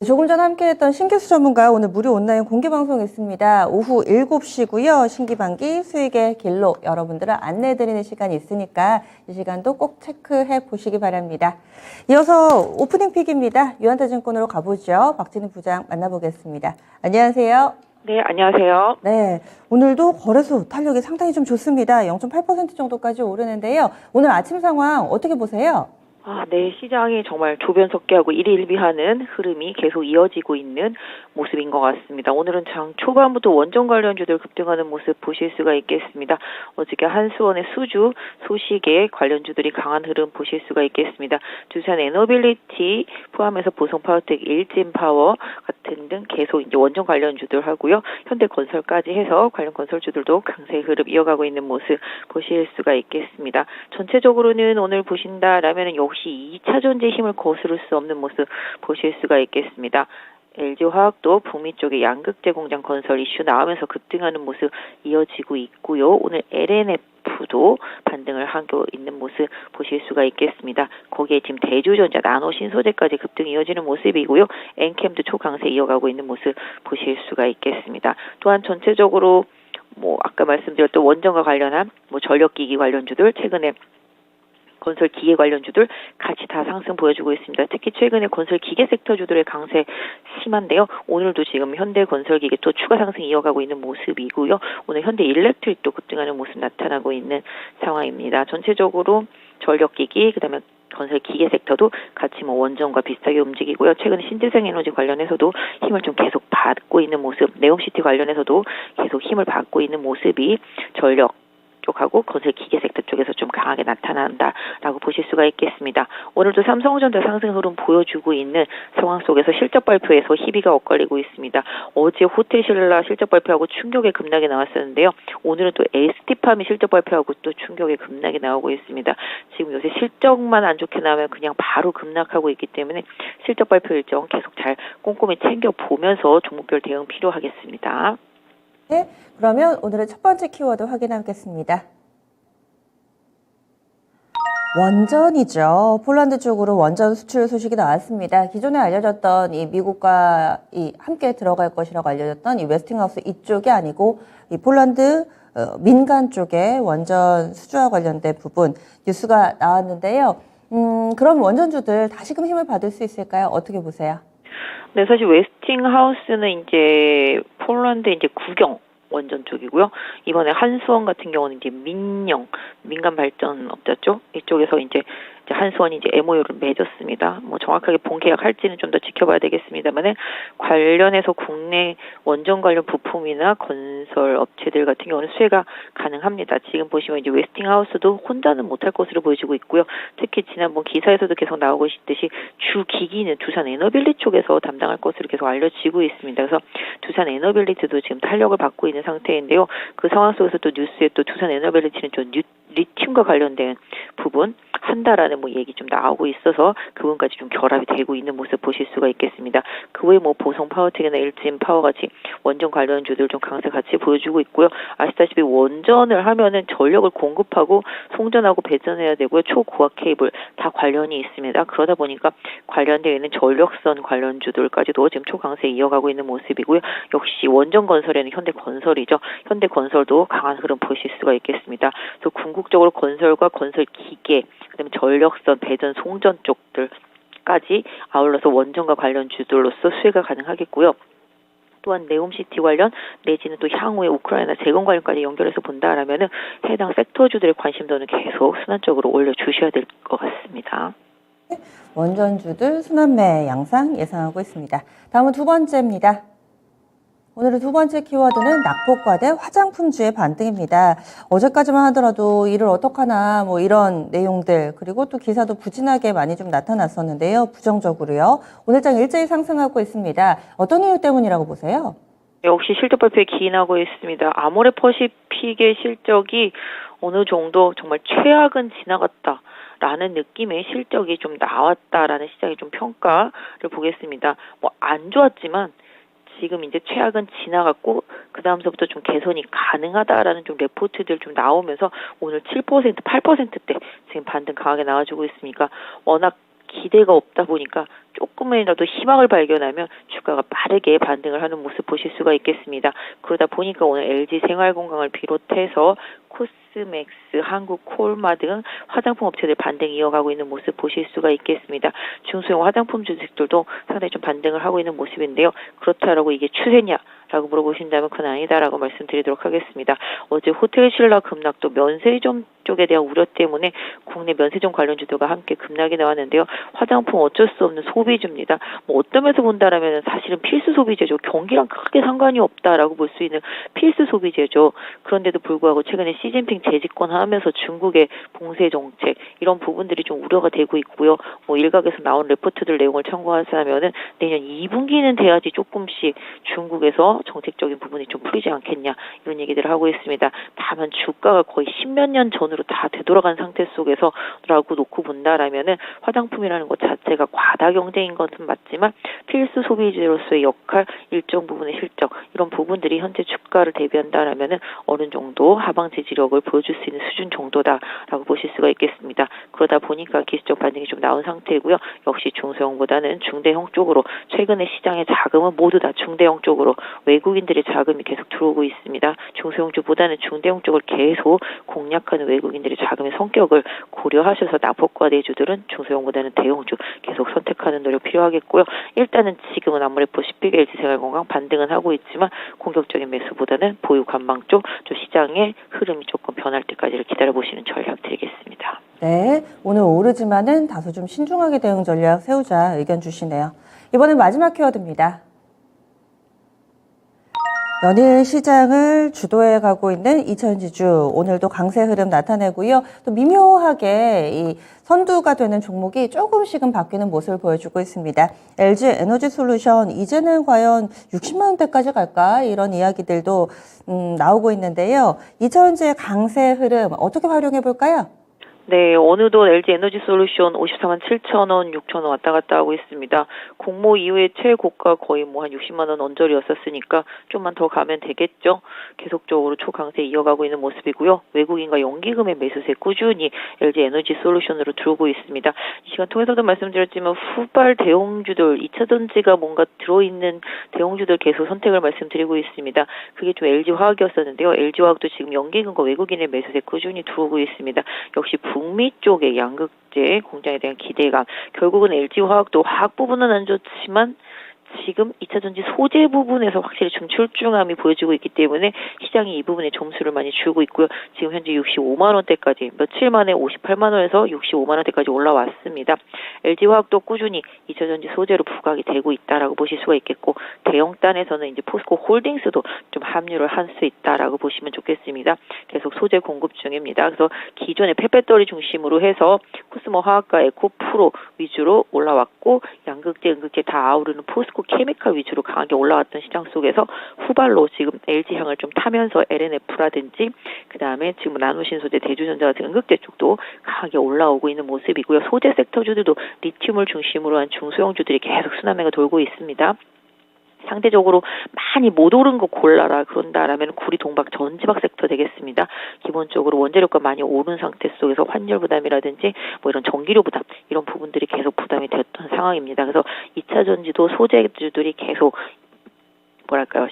조금 전 함께했던 신기수 전문가 오늘 무료 온라인 공개 방송 있습니다. 오후 7시고요. 신기반기 수익의 길로 여러분들을 안내해드리는 시간이 있으니까 이 시간도 꼭 체크해 보시기 바랍니다. 이어서 오프닝 픽입니다. 유한타증권으로 가보죠. 박진희 부장 만나보겠습니다. 안녕하세요. 네, 안녕하세요. 네, 오늘도 거래소 탄력이 상당히 좀 좋습니다. 0.8% 정도까지 오르는데요. 오늘 아침 상황 어떻게 보세요? 네, 시장이 정말 조변석계하고 일희일비하는 흐름이 계속 이어지고 있는 모습인 것 같습니다. 오늘은 장 초반부터 원전 관련주들 급등하는 모습 보실 수가 있겠습니다. 어저께 한수원의 수주 소식에 관련주들이 강한 흐름 보실 수가 있겠습니다. 두산 에너빌리티 포함해서 보성파워텍, 일진파워 같은 등 계속 이제 원전 관련주들 하고요. 현대건설까지 해서 관련 건설주들도 강세 흐름 이어가고 있는 모습 보실 수가 있겠습니다. 전체적으로는 오늘 보신다라면 역시 2차 전지의 힘을 거스를 수 없는 모습 보실 수가 있겠습니다. LG화학도 북미 쪽에 양극재 공장 건설 이슈 나오면서 급등하는 모습 이어지고 있고요. 오늘 LNF도 반등을 하고 있는 모습 보실 수가 있겠습니다. 거기에 지금 대주전자, 나노신소재까지 급등 이어지는 모습이고요. 엔캠도 초강세 이어가고 있는 모습 보실 수가 있겠습니다. 또한 전체적으로 아까 말씀드렸던 원전과 관련한 전력기기 관련주들 최근에 건설 기계 관련주들 같이 다 상승 보여주고 있습니다. 특히 최근에 건설 기계 섹터주들의 강세 심한데요. 오늘도 지금 현대건설기계 또 추가 상승 이어가고 있는 모습이고요. 오늘 현대일렉트릭도 급등하는 모습 나타나고 있는 상황입니다. 전체적으로 전력기기 그다음에 건설 기계 섹터도 같이 원전과 비슷하게 움직이고요. 최근 신재생에너지 관련해서도 힘을 좀 계속 받고 있는 모습, 네옴시티 관련해서도 계속 힘을 받고 있는 모습이 전력 쪽하고 건설 기계 섹터 쪽에서 좀 강하게 나타난다라고 보실 수가 있겠습니다. 오늘도 삼성전자 상승 흐름 보여주고 있는 상황 속에서 실적 발표에서 희비가 엇갈리고 있습니다. 어제 호텔신라 실적 발표하고 충격의 급락이 나왔었는데요. 오늘은 또 ST팜이 실적 발표하고 또 충격의 급락이 나오고 있습니다. 지금 요새 실적만 안 좋게 나오면 그냥 바로 급락하고 있기 때문에 실적 발표 일정 계속 잘 꼼꼼히 챙겨보면서 종목별 대응 필요하겠습니다. 네, 그러면 오늘의 첫 번째 키워드 확인하겠습니다. 원전이죠. 폴란드 쪽으로 원전 수출 소식이 나왔습니다. 기존에 알려졌던 이 미국과 함께 들어갈 것이라고 알려졌던 이 웨스팅하우스 이쪽이 아니고 이 폴란드 민간 쪽에 원전 수주와 관련된 부분 뉴스가 나왔는데요. 그럼 원전주들 다시금 힘을 받을 수 있을까요? 어떻게 보세요? 네, 사실 웨스팅하우스는 이제 폴란드 이제 국영 원전 쪽이고요. 이번에 한수원 같은 경우는 이제 민간 발전업자죠. 이쪽에서 이제 한수원이 이제 MOU를 맺었습니다. 정확하게 본계약할지는 좀 더 지켜봐야 되겠습니다만은 관련해서 국내 원전 관련 부품이나 건설 업체들 같은 경우는 수혜가 가능합니다. 지금 보시면 이제 웨스팅하우스도 혼자는 못할 것으로 보여지고 있고요. 특히 지난번 기사에서도 계속 나오고 있듯이 주 기기는 두산 에너빌리 쪽에서 담당할 것으로 계속 알려지고 있습니다. 그래서 두산 에너빌리티도 지금 탄력을 받고 있는 상태인데요. 그 상황 속에서 또 뉴스에 또 두산 에너빌리티는 좀 리튬과 관련된 부분 한다라는 얘기 좀 나오고 있어서 그분까지 좀 결합이 되고 있는 모습 보실 수가 있겠습니다. 그 외에 보성 파워텍이나 일진 파워 같이 원전 관련주들 좀 강세 같이 보여주고 있고요. 아시다시피 원전을 하면은 전력을 공급하고 송전하고 배전해야 되고요. 초고압 케이블 다 관련이 있습니다. 그러다 보니까 관련되어 있는 전력선 관련주들까지도 지금 초강세 이어가고 있는 모습이고요. 역시 원전 건설에는 현대건설이죠. 현대건설도 강한 흐름 보실 수가 있겠습니다. 그래서 궁극적으로 건설과 건설 기계 그다음에 전력선, 배전, 송전 쪽들까지 아울러서 원전과 관련 주들로서 수혜가 가능하겠고요. 또한 네옴시티 관련 내지는 또 향후에 우크라이나 재건 관련까지 연결해서 본다라면은 해당 섹터주들의 관심도는 계속 순환적으로 올려주셔야 될 것 같습니다. 원전주들 순환매 양상 예상하고 있습니다. 다음은 두 번째입니다. 오늘의 두 번째 키워드는 낙폭과대 화장품주의 반등입니다. 어제까지만 하더라도 이를 어떡하나 이런 내용들 그리고 또 기사도 부진하게 많이 좀 나타났었는데요. 부정적으로요. 오늘장 일제히 상승하고 있습니다. 어떤 이유 때문이라고 보세요? 역시 실적 발표에 기인하고 있습니다. 아모레퍼시픽의 실적이 어느 정도 정말 최악은 지나갔다. 라는 느낌의 실적이 좀 나왔다라는 시장의 좀 평가를 보겠습니다. 안 좋았지만 지금 이제 최악은 지나갔고 그 다음서부터 좀 개선이 가능하다라는 좀 레포트들 좀 나오면서 오늘 7%, 8%대 지금 반등 강하게 나와주고 있으니까 워낙 기대가 없다 보니까 조금 조금이라도 희망을 발견하면 주가가 빠르게 반등을 하는 모습 보실 수가 있겠습니다. 그러다 보니까 오늘 LG 생활건강을 비롯해서 코스맥스, 한국콜마 등 화장품 업체들 반등 이어가고 있는 모습 보실 수가 있겠습니다. 중소형 화장품 주식들도 상당히 좀 반등을 하고 있는 모습인데요. 그렇다라고 이게 추세냐? 라고 물어보신다면 그건 아니다라고 말씀드리도록 하겠습니다. 어제 호텔 신라 급락도 면세점 쪽에 대한 우려 때문에 국내 면세점 관련주들과 함께 급락이 나왔는데요. 화장품 어쩔 수 없는 소비주입니다. 어떤 면에서 본다라면 사실은 필수 소비재죠. 경기랑 크게 상관이 없다라고 볼 수 있는 필수 소비재죠. 그런데도 불구하고 최근에 시진핑 재집권하면서 중국의 봉쇄 정책 이런 부분들이 좀 우려가 되고 있고요. 일각에서 나온 레포트들 내용을 참고하자면은 내년 2분기는 돼야지 조금씩 중국에서 정책적인 부분이 좀 풀리지 않겠냐 이런 얘기들을 하고 있습니다. 다만 주가가 거의 10몇 년 전으로 다 되돌아간 상태 속에서 라고 놓고 본다라면은 화장품이라는 것 자체가 과다 경쟁인 것은 맞지만 필수 소비재로서의 역할, 일정 부분의 실적 이런 부분들이 현재 주가를 대비한다라면은 어느 정도 하방 지지력을 보여줄 수 있는 수준 정도다라고 보실 수가 있겠습니다. 그러다 보니까 기술적 반등이 좀 나온 상태이고요. 역시 중소형보다는 중대형 쪽으로 최근에 시장의 자금은 모두 다 중대형 쪽으로 외국인들의 자금이 계속 들어오고 있습니다. 중소형주보다는 중대형 쪽을 계속 공략하는 외국인들의 자금의 성격을 고려하셔서 낙폭과대주들은 중소형보다는 대형주 계속 선택하는 노력 필요하겠고요. 일단은 지금은 아무래도 보시피 LG생활건강 반등은 하고 있지만 공격적인 매수보다는 보유 관망 쪽 좀 시장의 흐름이 조금 변할 때까지를 기다려보시는 전략 드리겠습니다. 네, 오늘 오르지만은 다소 좀 신중하게 대응 전략 세우자 의견 주시네요. 이번엔 마지막 키워드입니다. 연일 시장을 주도해 가고 있는 이천지주 오늘도 강세 흐름 나타내고요. 또 미묘하게 이 선두가 되는 종목이 조금씩은 바뀌는 모습을 보여주고 있습니다. LG 에너지 솔루션 이제는 과연 60만 원대까지 갈까 이런 이야기들도 나오고 있는데요. 이천지의 강세 흐름 어떻게 활용해 볼까요? 네, 어느덧 LG 에너지 솔루션 54만 7천 원, 6천 원 왔다 갔다 하고 있습니다. 공모 이후에 최고가 거의 한 60만 원 언저리였었으니까 좀만 더 가면 되겠죠. 계속적으로 초강세 이어가고 있는 모습이고요. 외국인과 연기금의 매수세 꾸준히 LG 에너지 솔루션으로 들어오고 있습니다. 이 시간 통해서도 말씀드렸지만 후발 대형주들, 2차전지가 뭔가 들어있는 대형주들 계속 선택을 말씀드리고 있습니다. 그게 좀 LG화학이었었는데요. LG화학도 지금 연기금과 외국인의 매수세 꾸준히 들어오고 있습니다. 역시 북미 쪽의 양극재 공장에 대한 기대감. 결국은 LG화학도 화학 부분은 안 좋지만 지금 2차전지 소재 부분에서 확실히 좀 출중함이 보여지고 있기 때문에 시장이 이 부분에 점수를 많이 주고 있고요. 지금 현재 65만 원대까지 며칠 만에 58만 원에서 65만 원대까지 올라왔습니다. LG화학도 꾸준히 2차전지 소재로 부각이 되고 있다라고 보실 수가 있겠고 대형단에서는 이제 포스코 홀딩스도 좀 합류를 할 수 있다라고 보시면 좋겠습니다. 계속 소재 공급 중입니다. 그래서 기존의 펫배터리 중심으로 해서 코스모 화학과 에코프로 위주로 올라왔고 양극재, 음극재 다 아우르는 포스코 케미칼 위주로 강하게 올라왔던 시장 속에서 후발로 지금 LG향을 좀 타면서 LNF라든지 그다음에 지금 나노신소재, 대주전자 같은 음극재 쪽도 강하게 올라오고 있는 모습이고요. 소재 섹터주들도 리튬을 중심으로 한 중소형주들이 계속 순환매가 돌고 있습니다. 상대적으로 많이 못 오른 거 골라라 그런다라면 구리, 동박, 전지박 섹터 되겠습니다. 기본적으로 원재료가 많이 오른 상태 속에서 환율 부담이라든지 이런 전기료 부담 이런 부분들이 계속 부담이 되었던 상황입니다. 그래서 2차 전지도 소재주들이 계속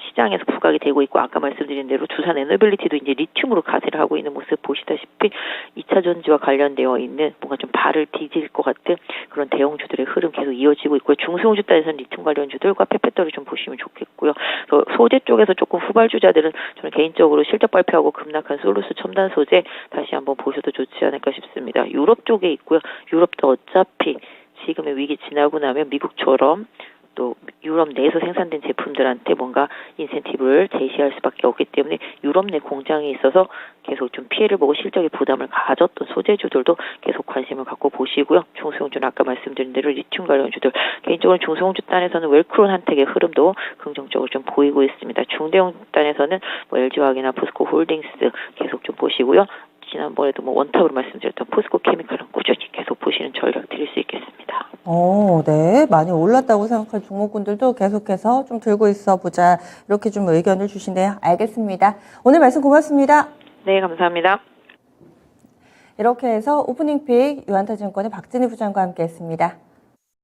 시장에서 부각이 되고 있고 아까 말씀드린 대로 두산 에너빌리티도 이제 리튬으로 가세를 하고 있는 모습 보시다시피 2차 전지와 관련되어 있는 뭔가 좀 발을 디딜 것 같은 그런 대형주들의 흐름 계속 이어지고 있고요. 중소형주 단에서는 리튬 관련주들과 펫배터리 좀 보시면 좋겠고요. 소재 쪽에서 조금 후발주자들은 저는 개인적으로 실적 발표하고 급락한 솔루스 첨단 소재 다시 한번 보셔도 좋지 않을까 싶습니다. 유럽 쪽에 있고요. 유럽도 어차피 지금의 위기 지나고 나면 미국처럼 또 유럽 내에서 생산된 제품들한테 뭔가 인센티브를 제시할 수밖에 없기 때문에 유럽 내 공장이 있어서 계속 좀 피해를 보고 실적의 부담을 가졌던 소재주들도 계속 관심을 갖고 보시고요. 중소형주는 아까 말씀드린 대로 리튬 관련주들 개인적으로 중소형주 단에서는 웰크론 한택의 흐름도 긍정적으로 좀 보이고 있습니다. 중대형 단에서는 LG화학이나 포스코 홀딩스 계속 좀 보시고요. 지난번에도 원탑으로 말씀드렸던 포스코 케미칼은 꾸준히 계속 보시는 전략 드릴 수 있겠습니다. 네. 많이 올랐다고 생각한 종목군들도 계속해서 좀 들고 있어 보자. 이렇게 좀 의견을 주시네요. 알겠습니다. 오늘 말씀 고맙습니다. 네, 감사합니다. 이렇게 해서 오프닝 픽 유한타증권의 박진희 부장과 함께 했습니다.